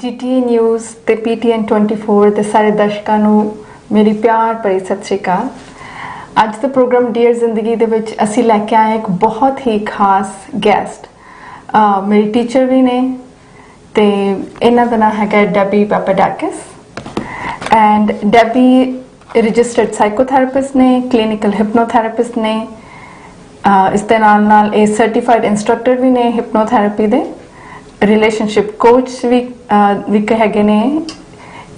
GTA News ਤੇ PTN 24 ਦੇ ਸਾਰੇ ਦਰਸ਼ਕਾਂ ਨੂੰ ਮੇਰੀ ਪਿਆਰ ਭਰੀ ਸਤਿ ਸ਼੍ਰੀ ਅਕਾਲ। ਅੱਜ ਦੇ ਪ੍ਰੋਗਰਾਮ ਡੀਅਰ ਜ਼ਿੰਦਗੀ ਦੇ ਵਿੱਚ ਅਸੀਂ ਲੈ ਕੇ ਆਏ ਇੱਕ ਬਹੁਤ ਹੀ ਖਾਸ ਗੈਸਟ। ਮੇਰੀ ਟੀਚਰ ਵੀ ਨੇ ਤੇ ਇਹਨਾਂ ਦਾ ਨਾਮ ਹੈਗਾ ਡੈਬੀ ਪੈਪਾਡੈਕਿਸ ਐਂਡ ਡੈਬੀ ਰਜਿਸਟਰਡ ਸਾਈਕੋਥੈਰੇਪਿਸਟ ਨੇ, ਕਲੀਨਿਕਲ ਹਿਪਨੋਥੈਰੇਪਿਸਟ ਨੇ। ਇਸ ਦੇ ਨਾਲ ਇਹ ਸਰਟੀਫਾਈਡ ਇੰਸਟ੍ਰਕਟਰ ਵੀ ਨੇ ਹਿਪਨੋਥੈਰੇਪੀ ਦੇ, ਰਿਲੇਸ਼ਨਸ਼ਿਪ ਕੋਚ ਵੀ ਹੈਗੇ ਨੇ।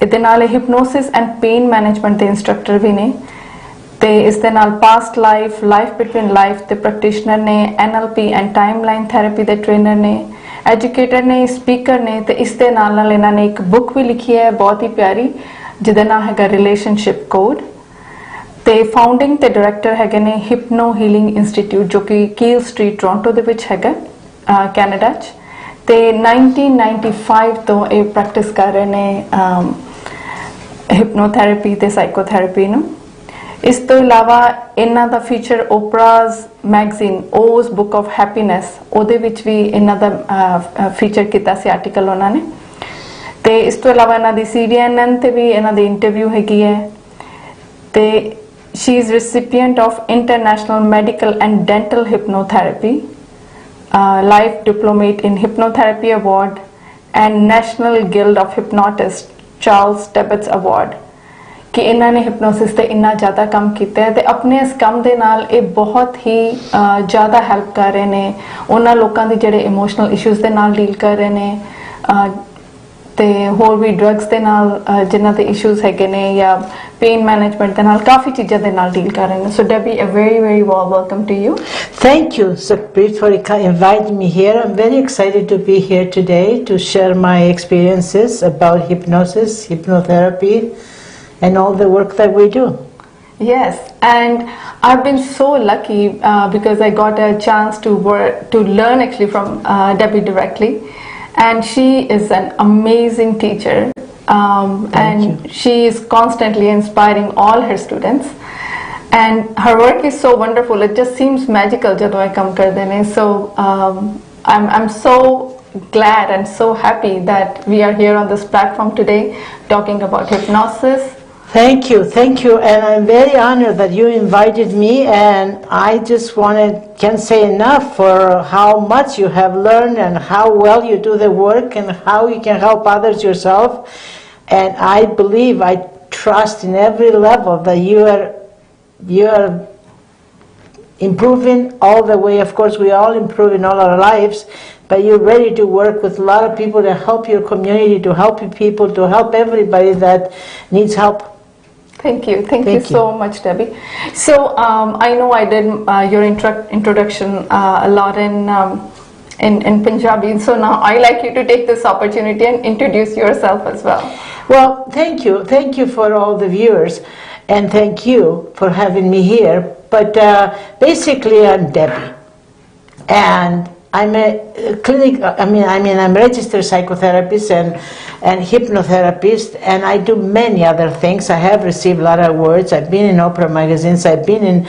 ਇਹਦੇ ਨਾਲ ਹਿਪਨੋਸਿਸ ਐਂਡ ਪੇਨ ਮੈਨੇਜਮੈਂਟ ਦੇ ਇੰਸਟ੍ਰਕਟਰ ਵੀ ਨੇ ਤੇ ਇਸ ਦੇ ਨਾਲ ਪਾਸਟ ਲਾਈਫ ਬਿਟਵੀਨ ਲਾਈਫ ਦੇ ਪ੍ਰੈਕਟੀਸ਼ਨਰ ਨੇ, NLP ਐਂਡ ਟਾਈਮਲਾਈਨ ਥੈਰੇਪੀ ਦੇ ਟ੍ਰੇਨਰ ਨੇ, ਐਜੂਕੇਟਰ ਨੇ, ਸਪੀਕਰ ਨੇ ਤੇ ਇਸ ਦੇ ਨਾਲ ਇਹਨਾਂ ਨੇ ਇੱਕ ਬੁੱਕ ਵੀ ਲਿਖੀ ਹੈ ਬਹੁਤ ਹੀ ਪਿਆਰੀ ਜਿਹਦਾ ਨਾਮ ਹੈਗਾ ਰਿਲੇਸ਼ਨਸ਼ਿਪ ਕੋਡ। ਤੇ ਫਾਊਂਡਿੰਗ ਤੇ ਡਾਇਰੈਕਟਰ ਹੈਗੇ ਨੇ ਹਿਪਨੋ ਹੀਲਿੰਗ ਇੰਸਟੀਟਿਊਟ ਜੋ ਕਿ ਕੀਲ ਸਟਰੀਟ ਟੋਰਾਂਟੋ ਦੇ ਵਿੱਚ ਹੈਗਾ ਕੈਨੇਡਾ 'ਚ ਤੇ 1995 ਤੋਂ ਇਹ ਪ੍ਰੈਕਟਿਸ ਕਰ ਰਹੇ ਨੇ ਹਿਪਨੋਥੈਰੇਪੀ ਤੇ ਸਾਈਕੋਥੈਰੇਪੀ ਨੂੰ। ਇਸ ਤੋਂ ਇਲਾਵਾ ਇਹਨਾਂ ਦਾ feature Oprah's magazine O's book of happiness ਉਹਦੇ ਵਿੱਚ ਵੀ ਇਹਨਾਂ ਦਾ ਫੀਚਰ ਕੀਤਾ ਸੀ ਆਰਟੀਕਲ ਉਹਨਾਂ ਨੇ। ਤੇ ਇਸ ਤੋਂ ਇਲਾਵਾ ਇਹਨਾਂ ਦੀ CNN ਤੇ ਵੀ ਇਹਨਾਂ ਦੀ ਇੰਟਰਵਿਊ ਹੈਗੀ ਹੈ ਤੇ she is recipient of International Medical and Dental Hypnotherapy, Life Diplomate in Hypnotherapy Award and National Guild of Hypnotists Charles Tibbets Award। कि इन्होंने hypnosis ਤੇ ਇੰਨਾ ਜ਼ਿਆਦਾ ਕੰਮ ਕੀਤਾ ਹੈ ਤੇ ਆਪਣੇ ਇਸ ਕੰਮ ਦੇ ਨਾਲ ਇਹ ਬਹੁਤ ਹੀ ਜ਼ਿਆਦਾ ਹੈਲਪ ਕਰ ਰਹੇ ਨੇ ਉਹਨਾਂ ਲੋਕਾਂ ਦੇ ਜਿਹੜੇ ਇਮੋਸ਼ਨਲ ਇਸ਼ੂਜ਼ ਦੇ ਨਾਲ ਡੀਲ ਕਰ ਰਹੇ ਨੇ ਤੇ ਹੋਰ ਵੀ ਡਰੱਗਸ ਦੇ ਨਾਲ ਜਿਨ੍ਹਾਂ ਦੇ ਇਸ਼ੂਜ਼ ਹੈਗੇ ਨੇ ਜਾਂ pain management ਦੇ ਨਾਲ ਕਾਫੀ ਚੀਜ਼ਾਂ ਦੇ ਨਾਲ ਡੀਲ ਕਰ ਰਹੇ ਨੇ। So Debbie, a very warm welcome to you. Thank you, Sukhpreet, for inviting me here. I'm very excited to be here today to share my experiences about hypnosis, hypnotherapy, and all the work that we do. Yes, and I've been so lucky because I got a chance to learn actually from Debbie directly, and she is an amazing teacher. And she is constantly inspiring all her students and her work is so wonderful, it just seems magical jadon I come kar dene. So I'm so glad and so happy that we are here on this platform today talking about hypnosis. Thank you, and I'm very honored that you invited me, and I just can't say enough for how much you have learned and how well you do the work and how you can help others yourself. And I believe, I trust in every level that you are improving all the way. Of course, we all improve in all our lives, but you're ready to work with a lot of people to help your community, to help people, to help everybody that needs help. Thank you so much, Debbie. So I know I did your introduction a lot in Punjabi, so now I like you to take this opportunity and introduce yourself as well. Well, thank you for all the viewers, and thank you for having me here. But basically, I'm Debbie, and I'm a I'm a registered psychotherapist and hypnotherapist, and I do many other things. I have received a lot of awards. I've been in opera magazines. I've been in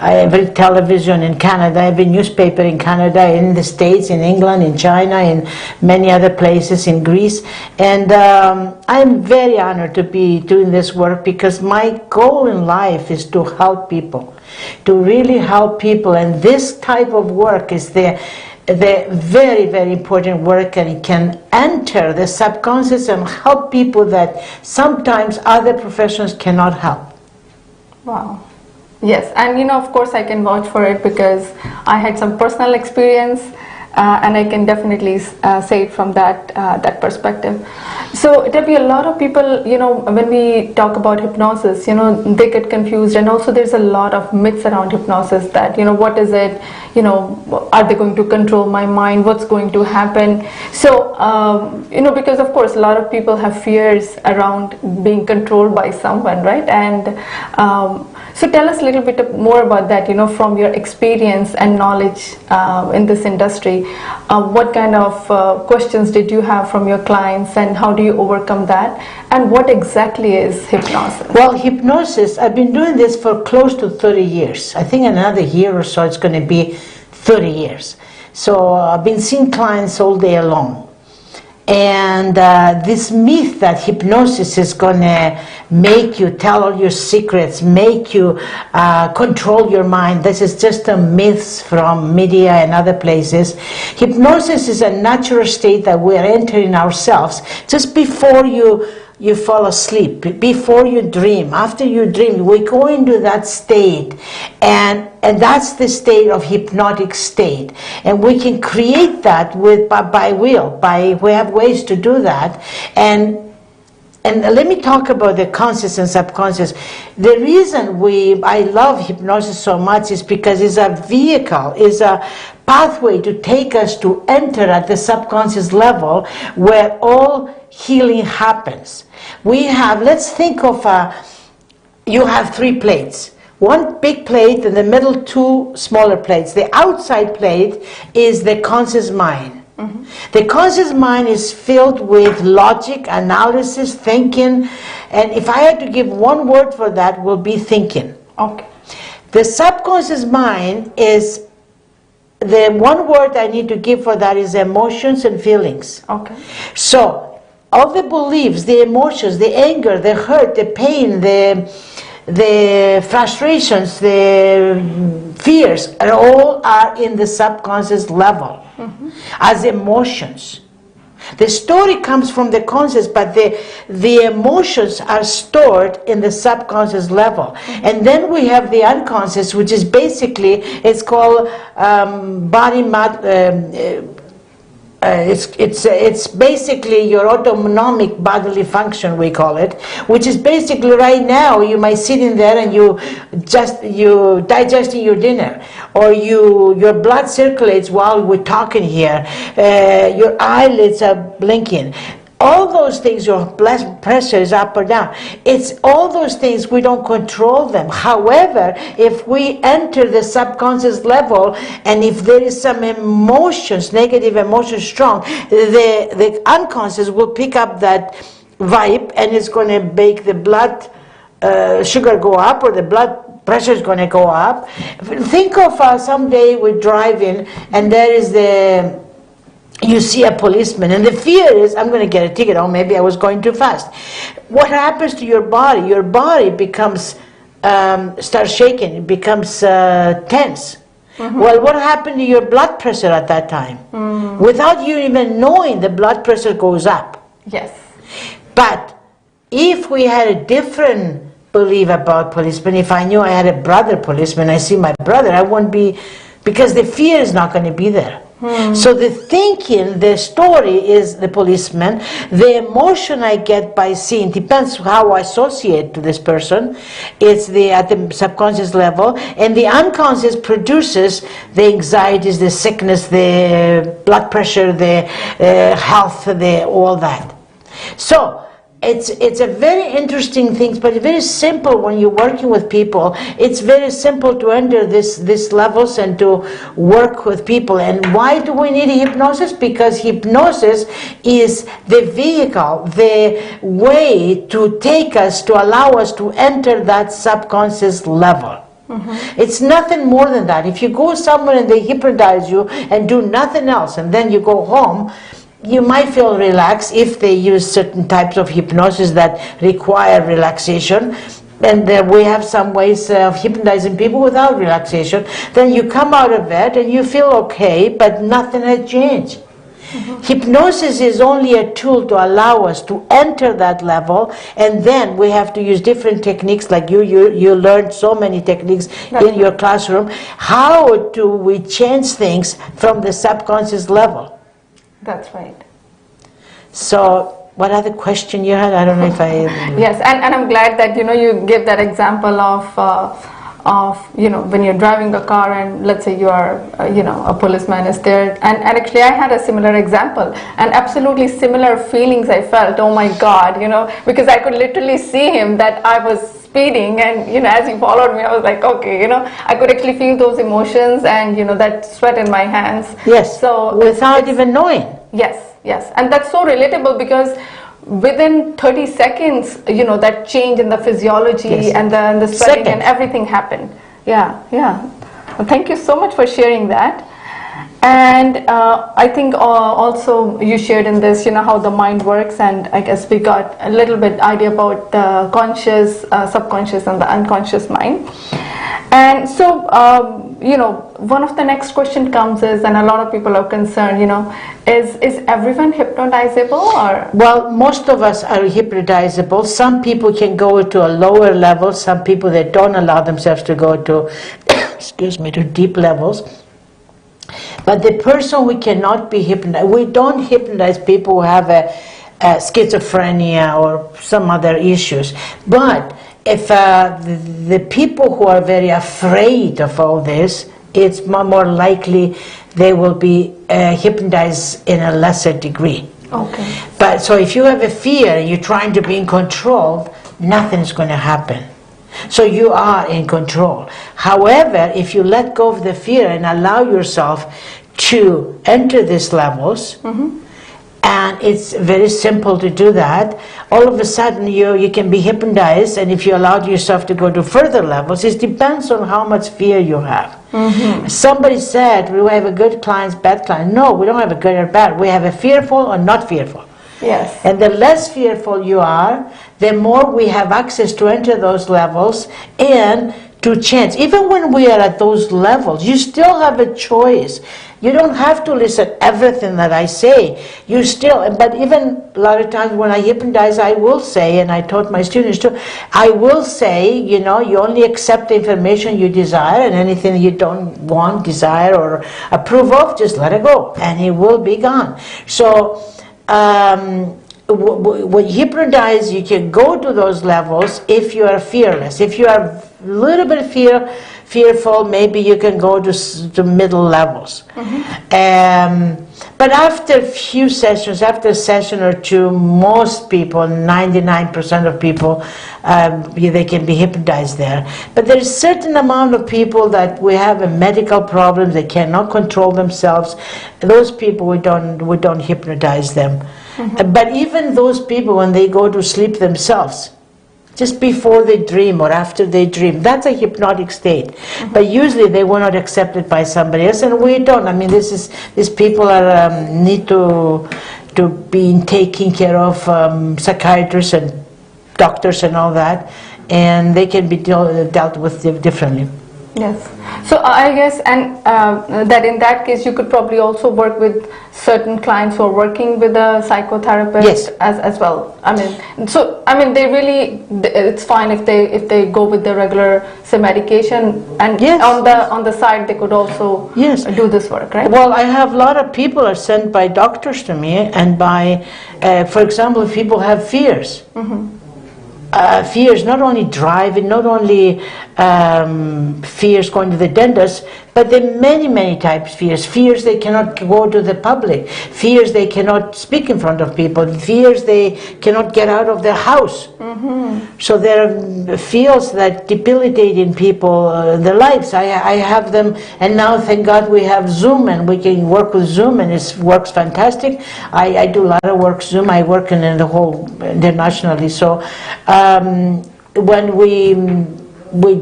every television in Canada. I've been newspaper in Canada, in the States, in England, in China, in many other places, in Greece. And I'm very honored to be doing this work because my goal in life is to help people, to really help people. And this type of work is the very important work, and it can enter the subconscious and help people that sometimes other professions cannot help. Wow. Yes, and of course I can vouch for it because I had some personal experience and I can definitely say it from that perspective. So Debbie, a lot of people, when we talk about hypnosis, they get confused, and also there's a lot of myths around hypnosis that, what is it, are they going to control my mind, what's going to happen? So, because of course a lot of people have fears around being controlled by someone, right? And so tell us a little bit more about that, from your experience and knowledge in this industry. What kind of questions did you have from your clients, and how do you overcome that, and what exactly is hypnosis? Well, hypnosis, I've been doing this for close to 30 years. I think another year or so it's going to be 30 years. So I've been seeing clients all day long. And this myth that hypnosis is going to make you tell all your secrets, make you control your mind, this is just a myth from media and other places. Hypnosis is a natural state that we are entering ourselves just before you fall asleep, before you dream. After you dream, we go into that state, and that's the state of hypnotic state. And we can create that by will. We have ways to do that. And let me talk about the conscious and subconscious. The reason I love hypnosis so much is because it's a vehicle, is a pathway to take us to enter at the subconscious level where all healing happens. Let's think of, you have 3 plates. One big plate, in the middle 2 smaller plates. The outside plate is the conscious mind. Mm-hmm. The conscious mind is filled with logic, analysis, thinking, and if I had to give one word for that, will be thinking. Okay. The subconscious mind is, the one word I need to give for that is emotions and feelings. Okay. So, all the beliefs, the emotions, the anger, the hurt, the pain, the frustrations, the fears, all are in the subconscious level, mm-hmm. as emotions. The story comes from the conscious, but the emotions are stored in the subconscious level. Mm-hmm. And then we have the unconscious, which is basically, it's called it's basically your autonomic bodily function, we call it, which is basically right now you might sit in there and you digesting your dinner, or your blood circulates while we're talking here, your eyelids are blinking. All those things, your blood pressure is up or down. It's all those things, we don't control them. However, if we enter the subconscious level, and if there is some emotions, negative emotions strong, the unconscious will pick up that vibe, and it's going to make the blood sugar go up, or the blood pressure is going to go up. Think of someday we're driving, and there is you see a policeman, and the fear is, I'm going to get a ticket, or maybe I was going too fast. What happens to your body? Your body becomes, starts shaking, it becomes tense. Mm-hmm. Well, what happened to your blood pressure at that time? Mm. Without you even knowing, the blood pressure goes up. Yes. But if we had a different belief about policemen, if I knew I had a brother policeman, I see my brother, I wouldn't be, because the fear is not going to be there. So the thinking, the story is the policeman. The emotion I get by seeing, depends how I associate to this person. It's at the subconscious level, and the unconscious produces the anxieties, the sickness, the blood pressure, the health, all that. So it's a very interesting thing, but very simple when you're working with people. It's very simple to enter these levels and to work with people. And why do we need hypnosis? Because hypnosis is the vehicle, the way to take us, to allow us to enter that subconscious level. Mm-hmm. It's nothing more than that. If you go somewhere and they hypnotize you and do nothing else, and then you go home, you might feel relaxed if they use certain types of hypnosis that require relaxation. And we have some ways of hypnotizing people without relaxation. Then you come out of bed and you feel okay, but nothing has changed. Mm-hmm. Hypnosis is only a tool to allow us to enter that level, and then we have to use different techniques, like you learned so many techniques in your classroom. How do we change things from the subconscious level? That's right. So, what other question you had? I don't know if I... Yes, and I'm glad that, you gave that example of when you're driving a car and let's say you are, a policeman is there. And actually I had a similar example, and absolutely similar feelings I felt. Oh my God, because I could literally see him that I was speeding, and as he followed me, I was like, okay, I could actually feel those emotions and that sweat in my hands. Yes. So without even knowing. Yes, and that's so relatable, because within 30 seconds, that change in the physiology and the sweating and everything happened. Yeah. Well, thank you so much for sharing that. And I think also you shared in this, how the mind works, and I guess we got a little bit idea about the conscious, subconscious, and the unconscious mind. And so, one of the next question comes is, and a lot of people are concerned, is everyone hypnotizable, or? Well, most of us are hypnotizable. Some people can go to a lower level. Some people that don't allow themselves to go to, to deep levels. But the person who cannot be hypnotized, we don't hypnotize people who have a schizophrenia or some other issues. But if the people who are very afraid of all this, it's more likely they will be hypnotized in a lesser degree. Okay. But so if you have a fear and you're trying to be in control, nothing's going to happen. So you are in control. However, if you let go of the fear and allow yourself to enter these levels, and it's very simple to do that, all of a sudden you can be hypnotized, and if you allowed yourself to go to further levels, it depends on how much fear you have. Somebody said, we have a good clients, bad clients. No, we don't have a good or bad. We have a fearful or not fearful. Yes. And the less fearful you are, the more we have access to enter those levels and to change. Even when we are at those levels, you still have a choice. You don't have to listen everything that I say. You still, but even a lot of times when I hypnotize, I will say, and I taught my students too, I will say, you only accept the information you desire, and anything you don't want, desire, or approve of, just let it go, and it will be gone. So, when you hypnotize, you can go to those levels if you are fearless. If you are a little bit fearful, maybe you can go to middle levels. But after a few sessions, after a session or two, most people, 99% of people, they can be hypnotized there. But there's a certain amount of people that we have a medical problem, they cannot control themselves. Those people, we don't hypnotize them. But even those people, when they go to sleep themselves, just before they dream or after they dream, that's a hypnotic state. But usually they were not accepted by somebody else, and we don't. I mean, these people are need to be taken care of, psychiatrists and doctors and all that, and they can be dealt with differently. Yes. So I guess, and that in that case, you could probably also work with certain clients who are working with a psychotherapist. Yes. as well. They really, it's fine if they go with the regular medication, and yes. on the side they could also yes. do this work, right? Well, I have a lot of people are sent by doctors to me, and by, for example, if people have fears. Fears, not only driving, not only fears going to the dentist, but there are many types of fears. Fears they cannot go to the public. Fears they cannot speak in front of people. Fears they cannot get out of their house. So there are fears that debilitate in people their lives. I have them, and now thank God we have Zoom, and we can work with Zoom, and it works fantastic. I do a lot of work Zoom. I work in the whole internationally. So when we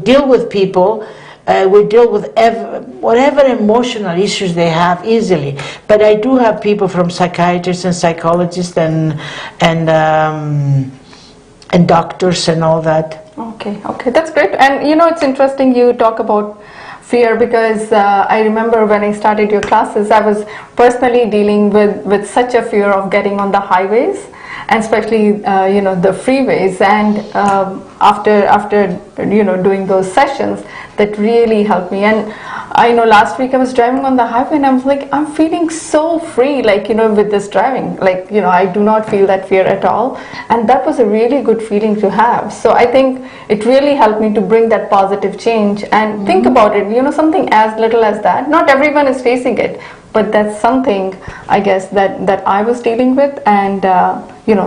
deal with people, we deal with whatever emotional issues they have easily. But I do have people from psychiatrists and psychologists and doctors and all that. Okay, that's great. And it's interesting you talk about fear, because I remember when I started your classes, I was personally dealing with such a fear of getting on the highways, and especially the freeways. And after doing those sessions, that really helped me. And I know last week I was driving on the highway, and I was like, I'm feeling so free, with this driving, I do not feel that fear at all. And that was a really good feeling to have. So I think it really helped me to bring that positive change. And think about it, something as little as that, not everyone is facing it, but that's something, I guess, that I was dealing with. And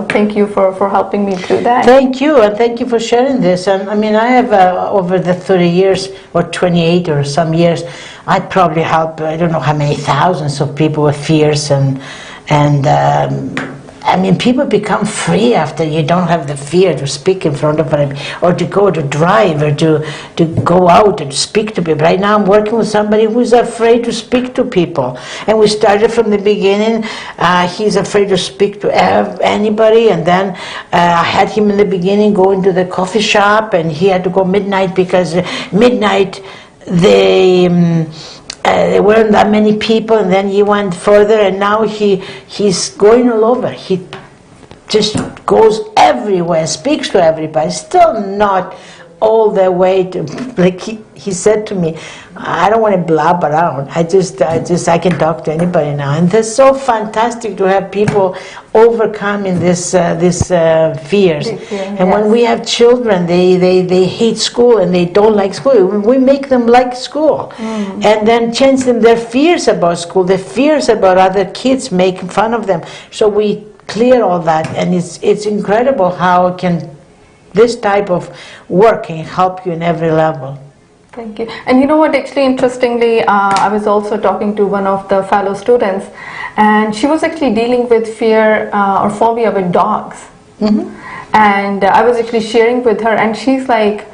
thank you for helping me through that. Thank you, and thank you for sharing this. And I have over the 30 years or 28 or some years, I probably help, I don't know how many thousands of people with fears and I mean, people become free after you don't have the fear to speak in front of them, or to go to drive, or to go out and speak to people. Right now I'm working with somebody who's afraid to speak to people. And we started from the beginning. He's afraid to speak to anybody, and then I had him in the beginning go into the coffee shop, and he had to go midnight because midnight there weren't that many people, and then he went further, and now he's going all over. He just goes everywhere, speaks to everybody. Still not all the way to, like he said to me, I don't want to blab around. I can talk to anybody now. And it's so fantastic to have people overcoming this fears. And when we have children, they hate school and they don't like school. We make them like school, and then change them their fears about school, their fears about other kids making fun of them. So we clear all that, and it's incredible how this type of work can help you in every level. Thank you. And you know what, actually, interestingly, I was also talking to one of the fellow students, and she was actually dealing with fear or phobia with dogs. And I was actually sharing with her, and she's like,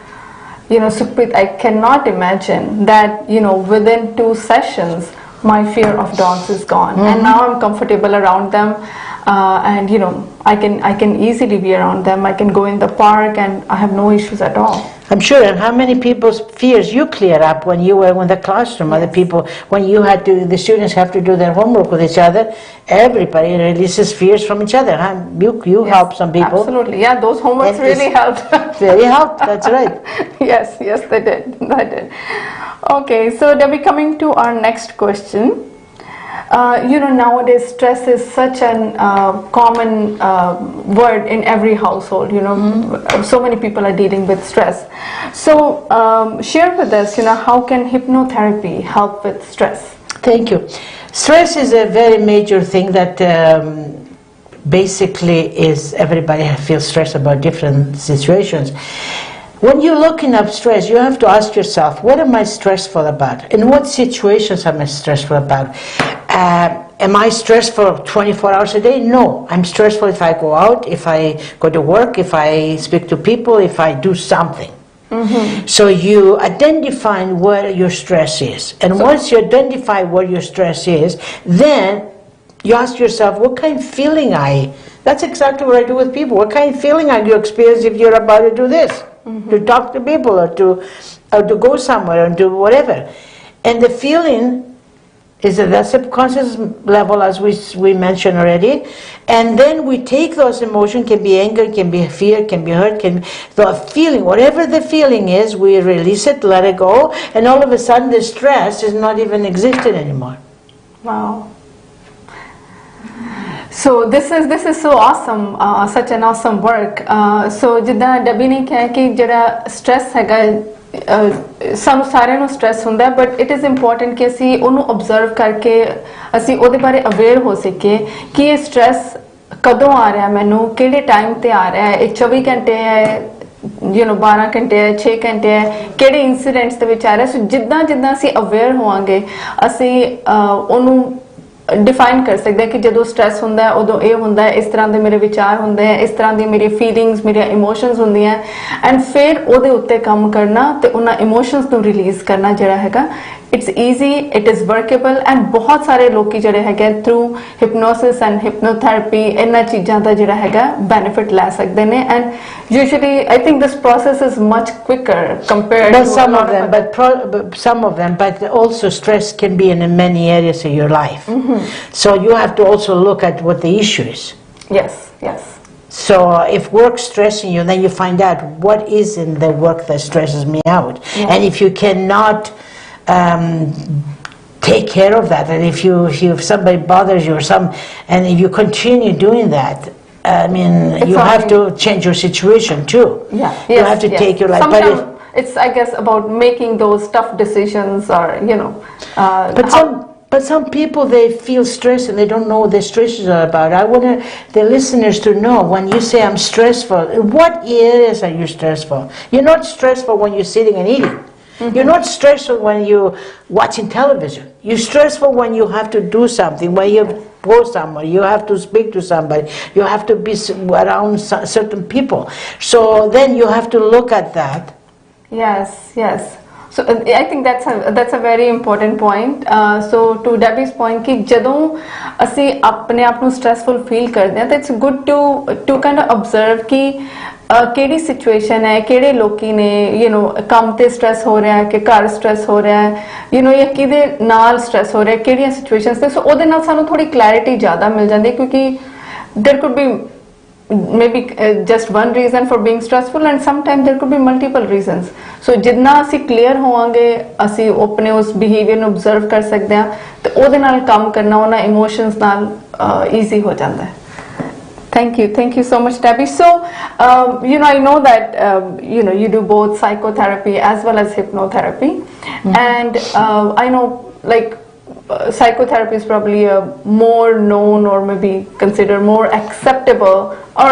you know, Sukhpreet, I cannot imagine that, you know, within 2 sessions, my fear of dogs is gone. And now I'm comfortable around them. And you know, I can easily be around them. I can go in the park and I have no issues at all. I'm sure. And how many people's fears you clear up when you were in the classroom? Yes. Other people, when you had to, the students have to do their homework with each other. Everybody releases fears from each other. Huh? You yes, help some people. Absolutely, yeah. Those homeworks really helped. Really helped. That's right. Yes, they did. They did. Okay, so Debbie, coming to our next question. You know, nowadays stress is such an common word in every household. You know, so many people are dealing with stress. So share with us, you know, how can hypnotherapy help with stress? Thank you. Stress is a very major thing that basically is everybody feels stress about different situations. When you're looking up stress, you have to ask yourself, what am I stressful about? In what situations am I stressful about? Am I stressed for 24 hours a day? No. I'm stressful if I go out, if I go to work, if I speak to people, if I do something. So you identify where your stress is. And once you identify where your stress is, then you ask yourself, what kind of feeling that's exactly what I do with people. What kind of feeling are you experience if you're about to do this? To talk to people, or to go somewhere, or do whatever. And the feeling is at that subconscious level, as we mentioned already. And then we take those emotions, can be anger, can be fear, can be hurt, the feeling, whatever the feeling is, we release it, let it go, and all of a sudden the stress is not even existing anymore. Wow. So this is so awesome, such an awesome work. So जिदा डबी ने कहा कि जरा stress हैगा सानू सारे नु stress हुंदा है, but it is important कि असी उन्हें observe करके असी ओदे बारे aware हो सके कि ये stress कदों आ रहा है, मैनू केड़े टाइम ते आ रहा है, 24 घंटे है, you know 12 घंटे है, 6 घंटे है, केड़े incidents दे विच आ रहा है. So जिदा जिदा असी aware होवांगे असी उन्हें डिफाइन कर सकते हैं कि जो स्ट्रेस होंदा है उदों ये होंदा है, इस तरह के मेरे विचार होंदे हैं, इस तरह दी मेरी फीलिंग्स, मेरी इमोशंस होंदी हैं, एंड फिर ओदे उत्ते काम करना ते उन्हां इमोशंस नूं रिलीज करना जिहड़ा हैगा it's easy, it is workable. And बहुत सारे लोग जिहड़े हैगे थ्रू हिप्नोसिस एंड हिप्नोथेरेपी इन्हां चीज़ां दा जिहड़ा हैगा बेनिफिट लै सकदे ने. And usually I think this process is much quicker compared to some of them, but also stress can be in many areas of your life. So you have to also look at what the issue is. Yes. So if work's stressing you, then you find out what is in the work that stresses me out. And if you cannot take care of that, and if somebody bothers you and if you continue doing that, I mean, you have to change your situation too. You have to take your life. Sometimes it's, I guess, about making those tough decisions, or you know. But some people, they feel stress and they don't know what their stresses are about. I want the listeners to know, when you say I'm stressful, what areas are you stressful? You're not stressful when you're sitting and eating. You're not stressful when you're watching television. You're stressful when you have to do something, when you go somewhere, you have to speak to somebody, you have to be around certain people. So then you have to look at that. Yes, yes. So I think that's a very important point. So to Debbie's point कि ਜਦੋਂ ਅਸੀਂ ਆਪਣੇ ਆਪ ਨੂੰ stressful feel ਕਰਦੇ ਹਾਂ ਤਾਂ it's good to kind of observe कि ਕਿਹੜੀ ਸਿਚੁਏਸ਼ਨ ਹੈ, ਕਿਹੜੇ ਲੋਕੀ ਨੇ ਕੰਮ ਤੇ ਸਟ੍ਰੈਸ ਹੋ ਰਿਹਾ ਹੈ ਕਿ ਘਰ ਸਟ੍ਰੈਸ ਹੋ ਰਿਹਾ ਹੈ ਜਾਂ ਕਿਹਦੇ ਨਾਲ ਸਟ੍ਰੈਸ ਹੋ ਰਿਹਾ, ਕਿਹੜੀਆਂ ਸਿਚੁਏਸ਼ਨਸ ਤੇ। ਸੋ ਉਹਦੇ ਨਾਲ ਸਾਨੂੰ ਥੋੜੀ ਕਲੈਰਿਟੀ ਜ਼ਿਆਦਾ ਮਿਲ ਜਾਂਦੀ ਹੈ ਕਿਉਂਕਿ there could be maybe just one reason for being stressful and sometimes there could be multiple reasons. So ਜਿੰਨਾ ਅਸੀਂ ਕਲੀਅਰ ਹੋਵਾਂਗੇ ਅਸੀਂ ਆਪਣੇ ਉਸ ਬਿਹੇਵੀਅਰ ਨੂੰ observe ਕਰ ਸਕਦੇ ਹਾਂ ਤੇ ਉਹਦੇ ਨਾਲ ਕੰਮ ਕਰਨਾ ਉਹਨਾਂ ਇਮੋਸ਼ਨਸ ਨਾਲ ਈਜ਼ੀ ਹੋ ਜਾਂਦਾ ਹੈ। Thank you so much, Debbie. So, I know that you do both psychotherapy as well as hypnotherapy, and I know like psychotherapy is probably a more known or maybe considered more acceptable, or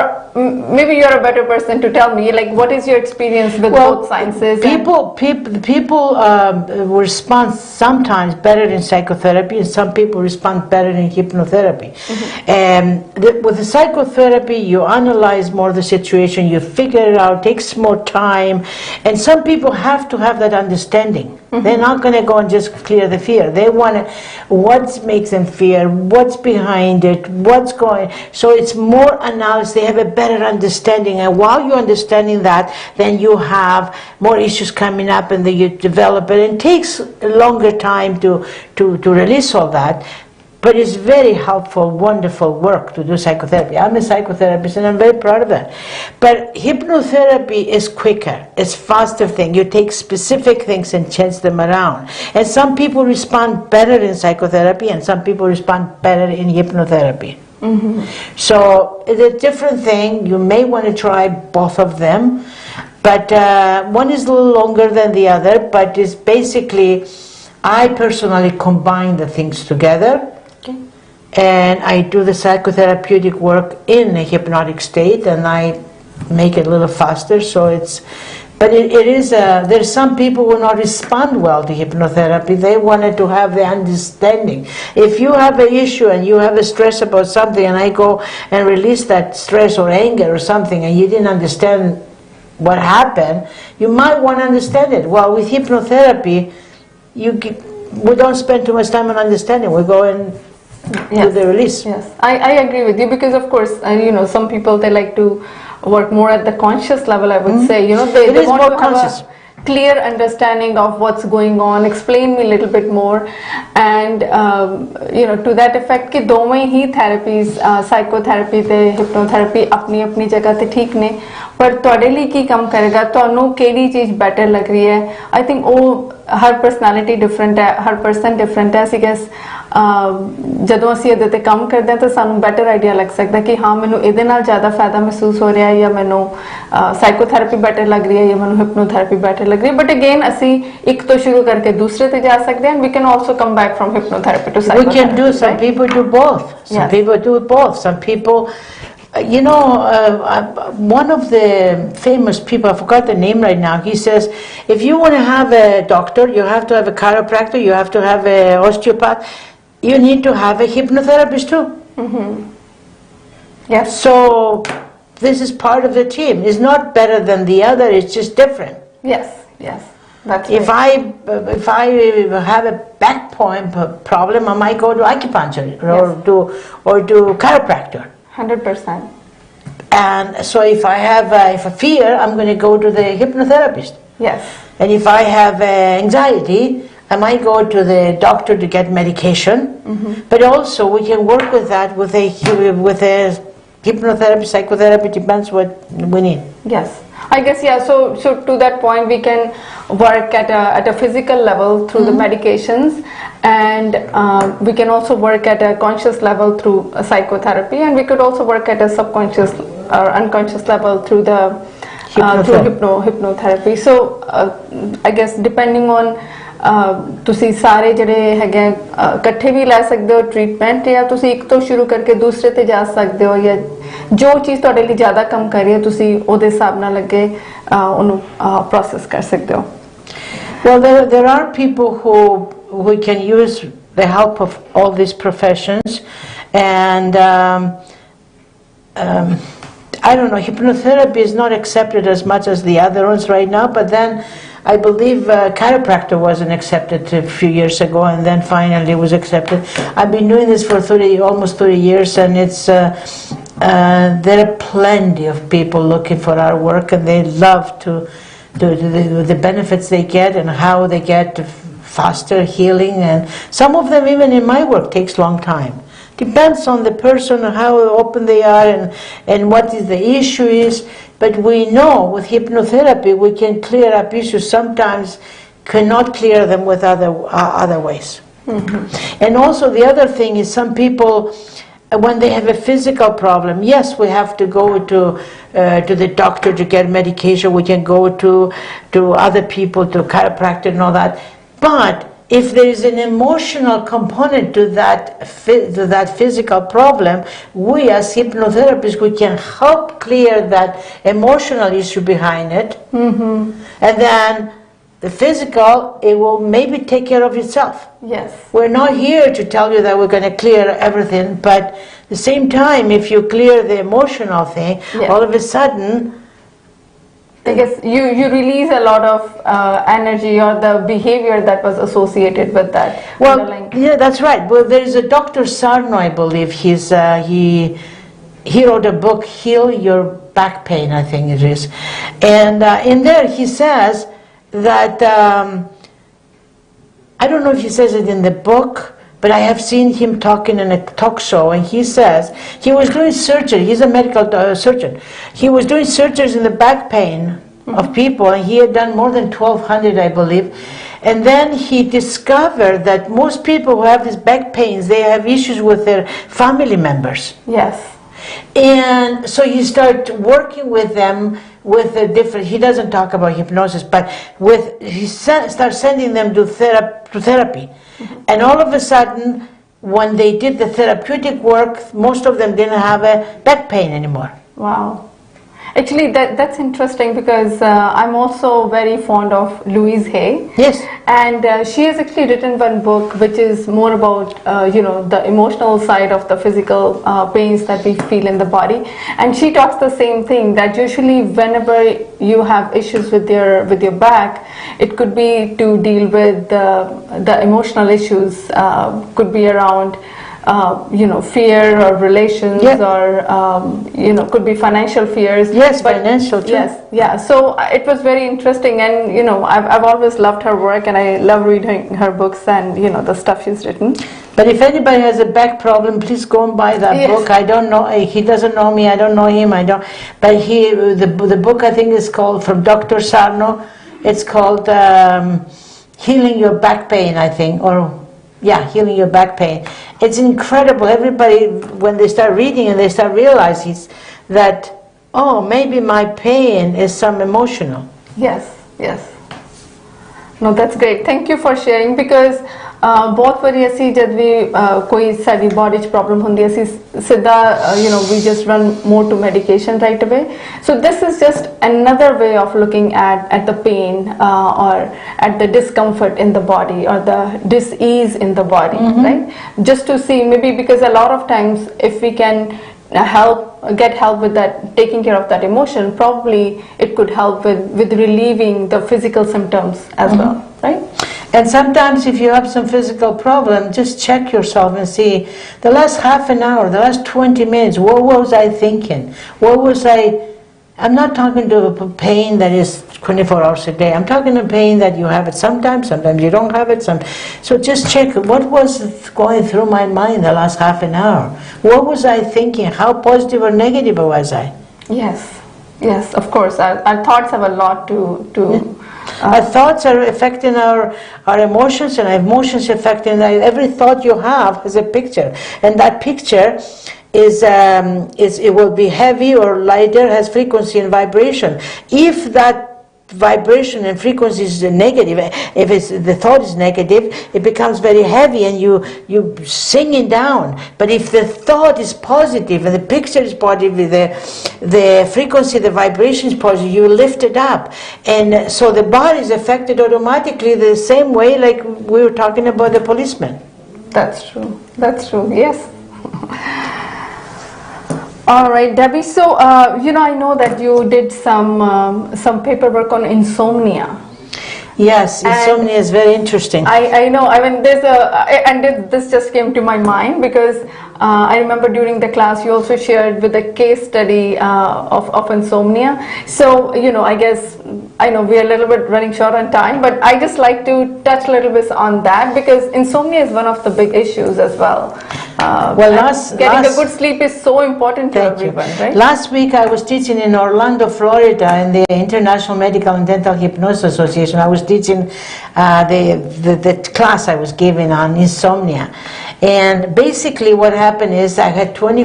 maybe you're a better person to tell me like what is your experience with both sciences. People respond sometimes better in psychotherapy and some people respond better in hypnotherapy. With the psychotherapy you analyze more the situation, you figure it out, takes more time, and some people have to have that understanding. They're not going to go and just clear the fear. They want what makes them fear, what's behind it, what's going. So it's more analysis. They have a better understanding, and while you're understanding that, then you have more issues coming up, and then you develop it. And it takes a longer time to release all that. But it's very helpful, wonderful work to do psychotherapy. I'm a psychotherapist and I'm very proud of that. But hypnotherapy is quicker, it's faster thing. You take specific things and change them around. And some people respond better in psychotherapy and some people respond better in hypnotherapy. So it's a different thing. You may want to try both of them. But one is a little longer than the other, but it's basically, I personally combine the things together. And I do the psychotherapeutic work in a hypnotic state, and I make it a little faster. So but it is. There's some people who will not respond well to hypnotherapy. They wanted to have the understanding. If you have an issue and you have a stress about something, and I go and release that stress or anger or something, and you didn't understand what happened, you might want to understand it. Well, with hypnotherapy, we don't spend too much time on understanding. We go and do the release. Yes, I agree with you because of course, some people they like to work more at the conscious level. I would say, they want to have a clear understanding of what's going on. Explain me a little bit more, and to that effect, कि दोवें ही therapies, psychotherapy ते hypnotherapy अपनी अपनी जगह ते ठीक ने, पर ਤੁਹਾਡੇ ਲਈ ਕੀ ਕੰਮ ਕਰੇਗਾ, ਤੁਹਾਨੂੰ ਕਿਹੜੀ ਚੀਜ਼ better ਲੱਗ ਰਹੀ ਹੈ। I think ਉਹ हर personality different है, हर person different है। I guess ਜਦੋਂ ਅਸੀਂ ਇਹਦੇ ਤੇ ਕੰਮ ਕਰਦੇ ਹਾਂ ਤਾਂ ਸਾਨੂੰ ਬੈਟਰ ਆਈਡੀਆ ਲੱਗ ਸਕਦਾ ਕਿ ਹਾਂ ਮੈਨੂੰ ਇਹਦੇ ਨਾਲ ਜ਼ਿਆਦਾ ਫਾਇਦਾ ਮਹਿਸੂਸ ਹੋ ਰਿਹਾ ਹੈ ਜਾਂ ਮੈਨੂੰ ਸਾਈਕੋਥੈਰੇਪੀ ਬੈਟਰ ਲੱਗ ਰਹੀ ਹੈ ਜਾਂ ਮੈਨੂੰ ਹਿਪਨੋਥੈਰੇਪੀ ਬੈਟਰ ਲੱਗ ਰਹੀ ਹੈ। ਬਟ ਅਗੇਨ ਅਸੀਂ ਇੱਕ ਤੋਂ ਸ਼ੁਰੂ ਕਰਕੇ ਦੂਸਰੇ ਤੇ ਜਾ ਸਕਦੇ ਹਾਂ। We can also come back from hypnotherapy to psychotherapy. We can do, some people do both. Some people do both. Some people, one of the famous people, I forgot the name right now, he says, if you want to have a doctor, you have to have a chiropractor, you have to have an osteopath, you need to have a hypnotherapist too. Yes. So this is part of the team. It's not better than the other, it's just different. Yes. That's if I have a back problem, I might go to acupuncture or to chiropractor. 100%. And so if I have a fear, I'm going to go to the hypnotherapist. Yes. And if I have anxiety, I might go to the doctor to get medication. But also we can work with that with a hypnotherapy, psychotherapy, depends what we need. Yes, I guess so to that point we can work at a physical level through the medications, and we can also work at a conscious level through psychotherapy, and we could also work at a subconscious or unconscious level through the hypnotherapy. So I guess depending on ਤੁਸੀਂ ਸਾਰੇ ਜਿਹੜੇ ਹੈਗੇ ਇਕੱਠੇ ਵੀ ਲੈ ਸਕਦੇ ਹੋ treatment, ਜਾਂ ਤੁਸੀਂ ਇੱਕ ਤੋਂ ਸ਼ੁਰੂ ਕਰਕੇ ਦੂਸਰੇ ਤੇ ਜਾ ਸਕਦੇ ਹੋ, ਜਾਂ ਜੋ ਚੀਜ਼ ਤੁਹਾਡੇ ਲਈ ਜ਼ਿਆਦਾ ਕੰਮ ਕਰ ਰਹੀ ਹੈ ਤੁਸੀਂ ਉਹਦੇ ਹਿਸਾਬ ਨਾਲ ਅੱਗੇ ਉਹਨੂੰ ਪ੍ਰੋਸੈਸ ਕਰ ਸਕਦੇ ਹੋ। Well, there are people who can use the help of all these professions, And I don't know, hypnotherapy is not accepted as much as the other ones right now, but then I believe chiropractor wasn't accepted a few years ago, and then finally was accepted. I've been doing this for almost 30 years, and it's there are plenty of people looking for our work, and they love the benefits they get and how they get faster healing. And some of them, even in my work, takes long time. Depends on the person and how open they are and what is the issue is. But we know with hypnotherapy we can clear up issues. Sometimes cannot clear them with other ways. Mm-hmm. And also the other thing is, some people, when they have a physical problem, yes, we have to go to the doctor to get medication. We can go to other people, to chiropractor and all that. But if there is an emotional component to that physical problem, we as hypnotherapists, we can help clear that emotional issue behind it. Mm-hmm. And then the physical, it will maybe take care of itself. Yes. We're not here to tell you that we're going to clear everything, but at the same time, if you clear the emotional thing, yes, all of a sudden, I guess you release a lot of energy or the behavior that was associated with that. Well, yeah, that's right. Well, there is a Dr. Sarno, I believe. He wrote a book, Heal Your Back Pain, I think it is. And in there he says that, I don't know if he says it in the book, but I have seen him talking in a talk show, and he says he was doing surgery. He's a medical surgeon. He was doing surgeries in the back pain of people, and he had done more than 1,200, I believe. And then he discovered that most people who have these back pains, they have issues with their family members. Yes. And so he started working with them with a different, he doesn't talk about hypnosis, but he started sending them to therapy. Mm-hmm. And all of a sudden, when they did the therapeutic work, most of them didn't have a back pain anymore. Wow. Actually, that's interesting, because I'm also very fond of Louise Hay. Yes. And she has actually written one book which is more about, the emotional side of the physical pains that we feel in the body. And she talks the same thing, that usually whenever you have issues with your back, it could be to deal with the emotional issues, could be around fear or relations, yep, or could be financial fears. Yes, but financial too. Yes, yeah. So it was very interesting, and I've always loved her work, and I love reading her books and the stuff she's written. But if anybody has a back problem, please go and buy that, yes, book. I don't know. He doesn't know me. I don't know him. I don't. But the book, I think, is called, from Dr. Sarno. It's called Healing Your Back Pain, I think, or. Yeah, Healing Your Back Pain. It's incredible. Everybody, when they start reading and they start realizing that, oh, maybe my pain is some emotional. Yes, yes. No, that's great. Thank you for sharing, because बहुत बारी ऐसी जब भी कोई sari body च problem होंदी है, ऐसी सीधा we just run more to medication right away. So this is just another way of looking at the pain or at the discomfort in the body or the dis-ease in the body, mm-hmm, right? Just to see, maybe because a lot of times if we can get help with that, taking care of that emotion, probably it could help with relieving the physical symptoms as, mm-hmm, well, right? And sometimes if you have some physical problem, just check yourself and see, the last half an hour, the last 20 minutes, what was I thinking? I'm not talking to a pain that is 24 hours a day. I'm talking to pain that you have it sometimes you don't have it. So just check, what was going through my mind the last half an hour? What was I thinking? How positive or negative was I? Yes, yes, of course. Our thoughts have a lot to yeah. Our thoughts are affecting our emotions, and our emotions affecting every thought you have has a picture, and that picture it will be heavy or lighter, has frequency and vibration. If that vibration and frequency is negative, if the thought is negative, it becomes very heavy and you sing it down. But if the thought is positive and the picture is positive, the frequency, the vibration is positive, you lift it up. And so the body is affected automatically the same way like we were talking about the policeman. That's true. That's true. Yes. All right, Debbie. So, I know that you did some paperwork on insomnia. Yes, insomnia is very interesting. I know. I mean, this just came to my mind because I remember during the class you also shared with a case study of insomnia. So, I guess I know we are a little bit running short on time, but I just like to touch a little bit on that because insomnia is one of the big issues as well. Getting a good sleep is so important to everyone, right? Last week I was teaching in Orlando, Florida, in the International Medical and Dental Hypnosis Association. I was teaching the class I was giving on insomnia, and basically what happened is I had 20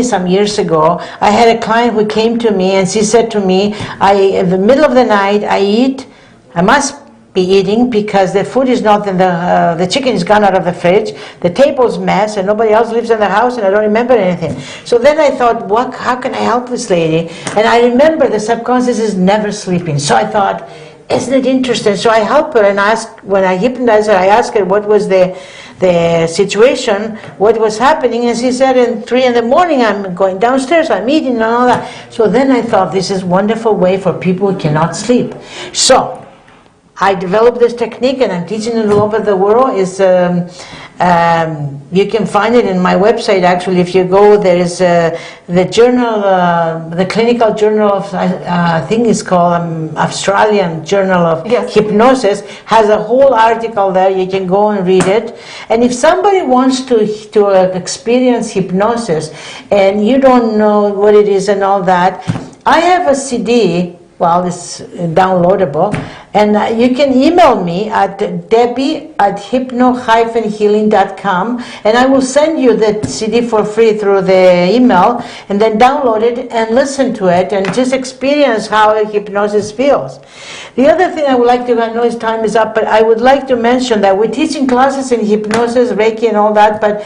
some years ago, I had a client who came to me and she said to me, in the middle of the night, I must be eating because the food is not in the chicken is gone out of the fridge, the table's mess, and nobody else lives in the house, and I don't remember anything. So then I thought, how can I help this lady? And I remember the subconscious is never sleeping. So I thought, isn't it interesting? So I help her and when I hypnotize her, I asked her what was the situation, what was happening, and she said, at 3 in the morning, I'm going downstairs, I'm eating and all that. So then I thought, this is a wonderful way for people who cannot sleep. So I developed this technique and I'm teaching it all over the world. You can find it in my website. Actually, if you go, there is the journal, the clinical journal of, I think it's called Australian Journal of Hypnosis, has a whole article there. You can go and read it. And if somebody wants to experience hypnosis and you don't know what it is and all that, I have a CD. Well, it's downloadable, and you can email me at debbie@hypno-healing.com, and I will send you the CD for free through the email, and then download it and listen to it and just experience how hypnosis feels. The other thing I would like to, I know his time is up, but I would like to mention that we're teaching classes in hypnosis, Reiki and all that, but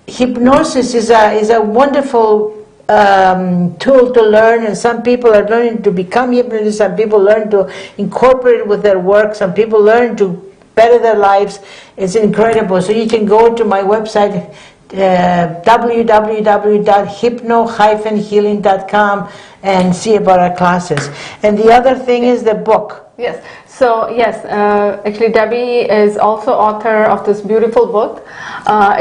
hypnosis is a wonderful tool to learn, and some people are learning to become hypnotists, some people learn to incorporate it with their work, some people learn to better their lives. It's incredible. So you can go to my website, www.hypno-healing.com, and see about our classes. And the other thing is the book. Yes. So yes, actually Debbie is also author of this beautiful book.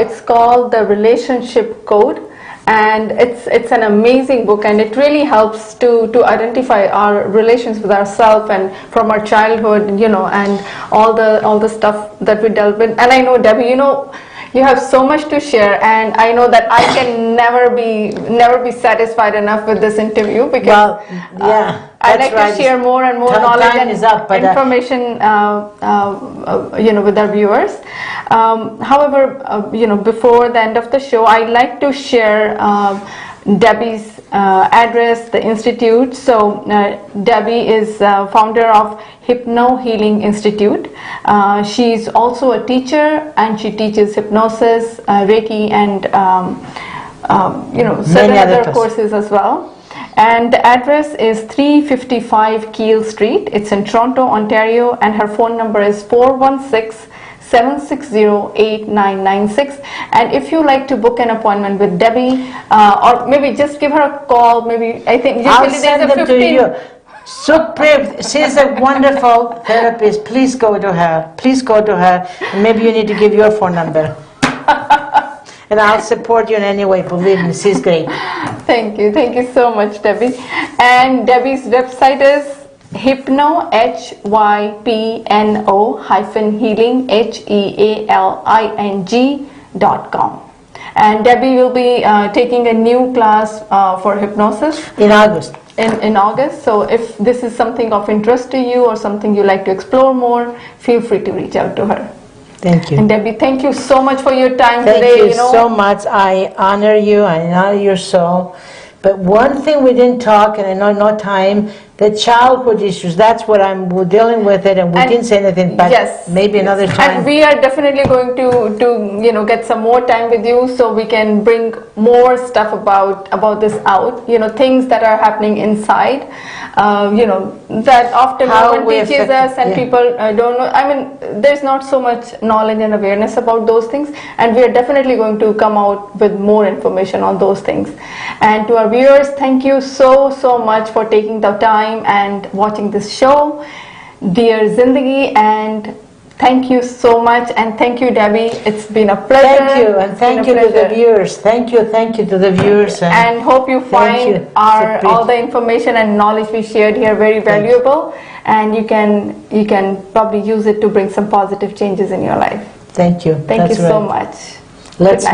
It's called The Relationship Code. And it's an amazing book, and it really helps to identify our relations with ourselves and from our childhood, and all the stuff that we dealt with. And I know, Debbie, you have so much to share, and I know that I can never be satisfied enough with this interview because I'd like to share more and more knowledge and information, with our viewers. However, before the end of the show, I'd like to share Debbie's address, the institute. So Debbie is founder of Hypno Healing Institute. She's also a teacher, and she teaches hypnosis, Reiki, and certain other courses as well. And the address is 355 Keele Street. It's in Toronto, Ontario, and her phone number is 416-760-8996. And if you like to book an appointment with Debbie, or maybe just give her a call, maybe I'll send them to you. Sukhpreet, she's a wonderful therapist. Please go to her. Please go to her. And maybe you need to give your phone number. And I'll support you in any way. Believe me, she's great. Thank you so much, Debbie. And Debbie's website is Hypno, HYPNO-healing, HEALING.com. And Debbie will be taking a new class for hypnosis in August. In August. So if this is something of interest to you or something you like to explore more, feel free to reach out to her. Thank you. And Debbie, thank you so much for your time today. Thank you so much. I honor you. I honor your soul. But one thing we didn't talk, and I know no time, the childhood issues, that's what we're dealing with it, and we didn't say anything, but yes, maybe another time. And we are definitely going to get some more time with you so we can bring more stuff about this out, things that are happening inside, that often no one teaches us, and people don't know. I mean, there's not so much knowledge and awareness about those things, and we are definitely going to come out with more information on those things. And to our viewers, thank you so much for taking the time and watching this show, Dear Zindagi, and thank you so much, and thank you, Debbie. It's been a pleasure. Thank you, and thank you to the viewers. Thank you to the viewers. And hope you find all the information and knowledge we shared here very valuable, and you can probably use it to bring some positive changes in your life. Thank you. Thank you so much. Let's